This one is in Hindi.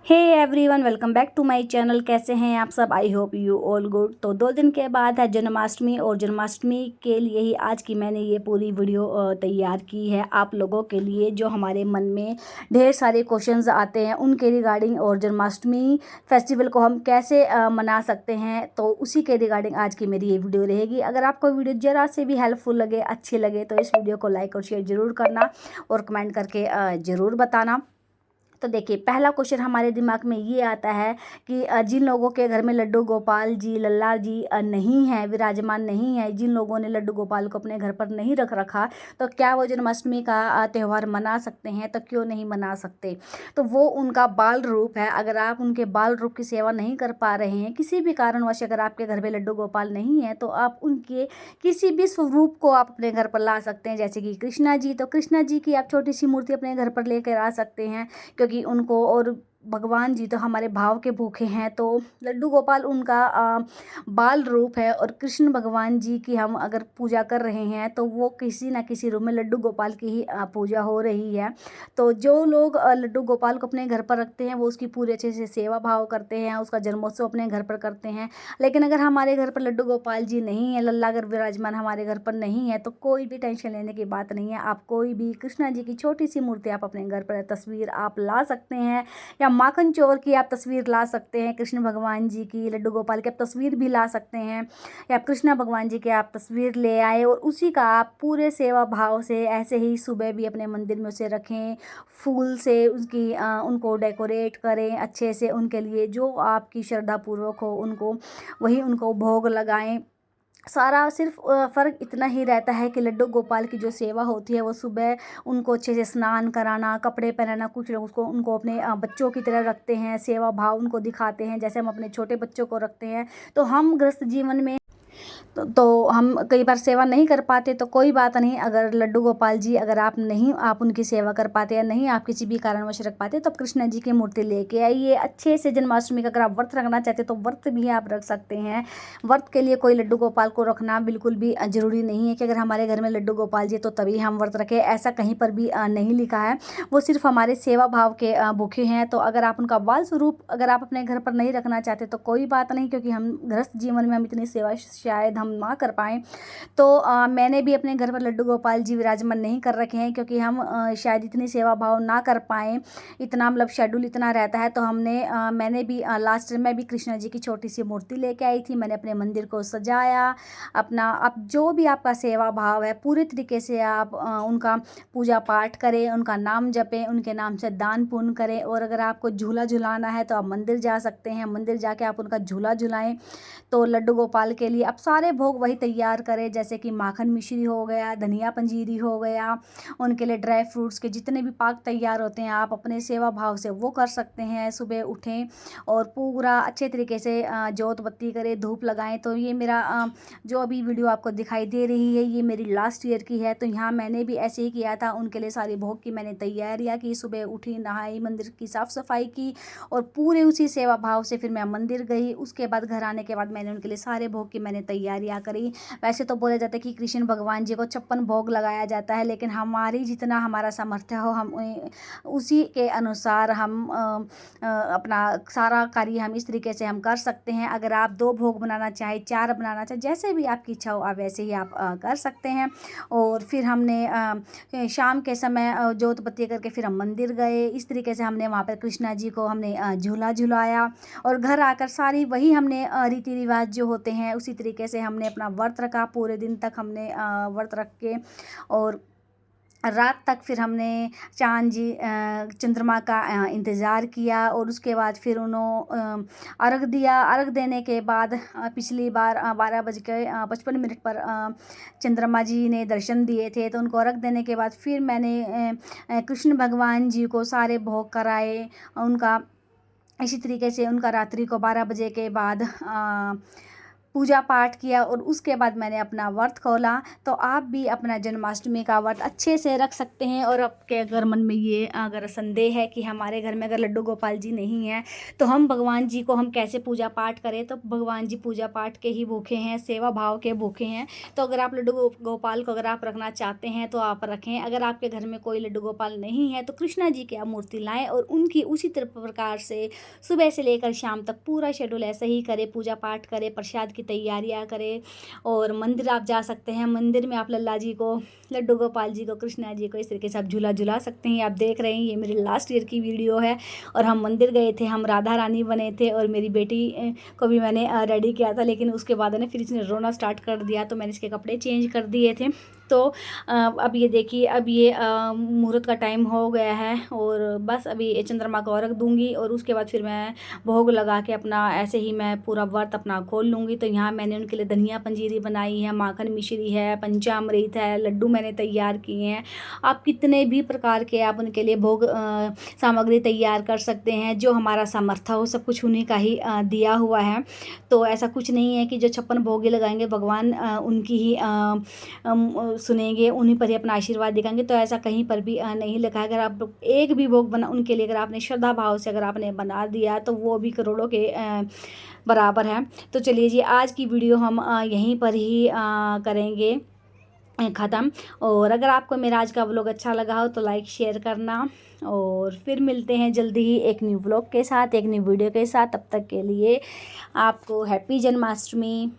Hey everyone, welcome back to my channel. कैसे हैं आप सब? I hope you all good. तो 2 दिन के बाद है जन्माष्टमी और जन्माष्टमी के लिए ही आज की मैंने ये पूरी वीडियो तैयार की है आप लोगों के लिए। जो हमारे मन में ढेर सारे क्वेश्चंस आते हैं उनके रिगार्डिंग, और जन्माष्टमी फेस्टिवल को हम कैसे मना सकते हैं, तो उसी के रिगार्डिंग आज की मेरी ये वीडियो रहेगी। अगर आपको वीडियो ज़रा से भी हेल्पफुल लगे, अच्छी लगे, तो इस वीडियो को लाइक और शेयर ज़रूर करना और कमेंट करके ज़रूर बताना। तो देखिए, पहला क्वेश्चन हमारे दिमाग में ये आता है कि जिन लोगों के घर में लड्डू गोपाल जी, लल्ला जी नहीं हैं, विराजमान नहीं है, जिन लोगों ने लड्डू गोपाल को अपने घर पर नहीं रख रखा, तो क्या वो जन्माष्टमी का त्यौहार मना सकते हैं? तो क्यों नहीं मना सकते? तो वो उनका बाल रूप है। अगर आप उनके बाल रूप की सेवा नहीं कर पा रहे हैं, किसी भी कारणवश अगर आपके घर में लड्डू गोपाल नहीं है, तो आप उनके किसी भी स्वरूप को आप अपने घर पर ला सकते हैं। जैसे कि कृष्णा जी, तो कृष्णा जी की आप छोटी सी मूर्ति अपने घर पर लेकर आ सकते हैं, क्योंकि उनको, और भगवान जी तो हमारे भाव के भूखे हैं, तो लड्डू गोपाल उनका बाल रूप है। और कृष्ण भगवान जी की हम अगर पूजा कर रहे हैं, तो वो किसी ना किसी रूप में लड्डू गोपाल की ही पूजा हो रही है। तो जो लोग लड्डू गोपाल को अपने घर पर रखते हैं, वो उसकी पूरे अच्छे से सेवा भाव करते हैं, उसका जन्मोत्सव अपने घर पर करते हैं। लेकिन अगर हमारे घर पर लड्डू गोपाल जी नहीं है, लल्ला अगर विराजमान हमारे घर पर नहीं है, तो कोई भी टेंशन लेने की बात नहीं है। आप कोई भी कृष्णा जी की छोटी सी मूर्ति आप अपने घर पर, तस्वीर आप ला सकते हैं, या माखन चोर की आप तस्वीर ला सकते हैं, कृष्ण भगवान जी की, लड्डू गोपाल की आप तस्वीर भी ला सकते हैं, या कृष्णा भगवान जी के आप तस्वीर ले आए और उसी का आप पूरे सेवा भाव से ऐसे ही सुबह भी अपने मंदिर में उसे रखें, फूल से उसकी उनको डेकोरेट करें अच्छे से, उनके लिए जो आपकी श्रद्धा पूर्वक हो उनको वही उनको भोग लगाएं। सारा सिर्फ फ़र्क इतना ही रहता है कि लड्डू गोपाल की जो सेवा होती है, वो सुबह उनको अच्छे से स्नान कराना, कपड़े पहनाना। कुछ लोग उसको उनको अपने बच्चों की तरह रखते हैं, सेवा भाव उनको दिखाते हैं, जैसे हम अपने छोटे बच्चों को रखते हैं। तो हम गृहस्थ जीवन में तो हम कई बार सेवा नहीं कर पाते, तो कोई बात नहीं। अगर लड्डू गोपाल जी, अगर आप उनकी सेवा कर पाते, या नहीं आप किसी भी कारणवश रख पाते, तो कृष्ण जी की मूर्ति लेके आइए अच्छे से। जन्माष्टमी का अगर आप व्रत रखना चाहते, तो व्रत भी आप रख सकते हैं। व्रत के लिए कोई लड्डू गोपाल को रखना बिल्कुल भी ज़रूरी नहीं है कि अगर हमारे घर में लड्डू गोपाल जी तो तभी हम व्रत रखें, ऐसा कहीं पर भी नहीं लिखा है। वो सिर्फ हमारे सेवा भाव के भूखे हैं। तो अगर आप उनका बाल स्वरूप अगर आप अपने घर पर नहीं रखना चाहते, तो कोई बात नहीं, क्योंकि हम गृहस्थ जीवन में हम इतनी सेवा शायद हम ना कर पाएँ। तो मैंने भी अपने घर पर लड्डू गोपाल जी विराजमान नहीं कर रखे हैं, क्योंकि हम शायद इतनी सेवा भाव ना कर पाएँ, इतना मतलब शेड्यूल इतना रहता है। तो मैंने भी लास्ट में भी कृष्ण जी की छोटी सी मूर्ति लेके आई थी। मैंने अपने मंदिर को सजाया। अपना आप जो भी आपका सेवा भाव है, पूरे तरीके से आप उनका पूजा पाठ करें, उनका नाम जपें, उनके नाम से दान पुण्य करें। और अगर आपको झूला झुलाना है, तो आप मंदिर जा सकते हैं, मंदिर जाके आप उनका झूला झुलाएं। तो लड्डू गोपाल के लिए आप सारे भोग वही तैयार करें, जैसे कि माखन मिश्री हो गया, धनिया पंजीरी हो गया, उनके लिए ड्राई फ्रूट्स के जितने भी पाक तैयार होते हैं, आप अपने सेवा भाव से वो कर सकते हैं। सुबह उठें और पूरा अच्छे तरीके से जोत बत्ती करें, धूप लगाएं। तो ये मेरा जो अभी वीडियो आपको दिखाई दे रही है, ये मेरी लास्ट ईयर की है। तो यहाँ मैंने भी ऐसे ही किया था, उनके लिए सारी भोग की मैंने तैयारियाँ की। सुबह उठी, नहाई, मंदिर की साफ़ सफाई की, और पूरे उसी सेवा भाव से फिर मैं मंदिर गई। उसके बाद घर आने के बाद मैंने उनके लिए सारे भोग की मैंने तैयारियां करी। वैसे तो बोला जाता है कि कृष्ण भगवान जी को 56 भोग लगाया जाता है, लेकिन हमारी जितना हमारा सामर्थ्य हो, हम उसी के अनुसार हम अपना सारा कार्य हम इस तरीके से हम कर सकते हैं। अगर आप 2 भोग बनाना चाहें, 4 बनाना चाहें, जैसे भी आपकी इच्छा हो, आप वैसे ही आप कर सकते हैं। और फिर हमने शाम के समय जोत बत्ती करके फिर हम मंदिर गए। इस तरीके से हमने वहाँ पर कृष्णा जी को हमने झूला झुलाया, और घर आकर सारी वही हमने रीति रिवाज जो होते हैं उसी तरीके से हमने अपना व्रत रखा। पूरे दिन तक हमने व्रत रख के, और रात तक फिर हमने चाँद जी चंद्रमा का इंतज़ार किया। और उसके बाद फिर अर्घ दिया। अर्घ देने के बाद पिछली बार 12:55 पर चंद्रमा जी ने दर्शन दिए थे, तो उनको अर्घ देने के बाद फिर मैंने कृष्ण भगवान जी को सारे भोग कराए। उनका इसी तरीके से उनका रात्रि को 12 बजे के बाद पूजा पाठ किया और उसके बाद मैंने अपना व्रत खोला। तो आप भी अपना जन्माष्टमी का व्रत अच्छे से रख सकते हैं। और आपके अगर मन में ये अगर संदेह है कि हमारे घर में अगर लड्डू गोपाल जी नहीं हैं तो हम भगवान जी को हम कैसे पूजा पाठ करें, तो भगवान जी पूजा पाठ के ही भूखे हैं, सेवा भाव के भूखे हैं। तो अगर आप लड्डू गोपाल को अगर आप रखना चाहते हैं तो आप रखें। अगर आपके घर में कोई लड्डू गोपाल नहीं है तो कृष्णा जी की आप मूर्ति लाएँ और उनकी उसी प्रकार से सुबह से लेकर शाम तक पूरा शेड्यूल ऐसे ही करें, पूजा पाठ करें, प्रसाद की तैयारियां करें। और मंदिर आप जा सकते हैं, मंदिर में आप लल्ला जी को, लड्डू गोपाल जी को, कृष्णा जी को इस तरीके से आप झूला झुला सकते हैं। आप देख रहे हैं ये मेरी लास्ट ईयर की वीडियो है और हम मंदिर गए थे, हम राधा रानी बने थे और मेरी बेटी को भी मैंने रेडी किया था। लेकिन उसके बाद ने फिर इसने रोना स्टार्ट कर दिया तो मैंने इसके कपड़े चेंज कर दिए थे। तो अब ये देखिए, अब ये मुहूर्त का टाइम हो गया है और बस अभी चंद्रमा को अर्घ दूंगी और उसके बाद फिर मैं भोग लगा के अपना ऐसे ही मैं पूरा व्रत अपना खोल लूँगी। तो यहाँ मैंने उनके लिए धनिया पंजीरी बनाई है, माखन मिश्री है, पंचामृत है, लड्डू मैंने तैयार किए हैं। आप कितने भी प्रकार के आप उनके लिए भोग सामग्री तैयार कर सकते हैं, जो हमारा सामर्थ्य हो, सब कुछ उन्हीं का ही दिया हुआ है। तो ऐसा कुछ नहीं है कि जो 56 भोग लगाएंगे भगवान उनकी ही सुनेंगे, उन्हीं पर ही अपना आशीर्वाद दिखाएंगे। तो ऐसा कहीं पर भी नहीं लिखा है। अगर आप एक भी भोग बना उनके लिए अगर आपने श्रद्धा भाव से अगर आपने बना दिया तो वो भी करोड़ों के बराबर है। तो चलिए जी, आज की वीडियो हम यहीं पर ही करेंगे ख़त्म। और अगर आपको मेरा आज का व्लॉग अच्छा लगा हो तो लाइक शेयर करना और फिर मिलते हैं जल्दी ही एक न्यू व्लॉग के साथ, एक न्यू वीडियो के साथ। तब तक के लिए आपको हैप्पी जन्माष्टमी।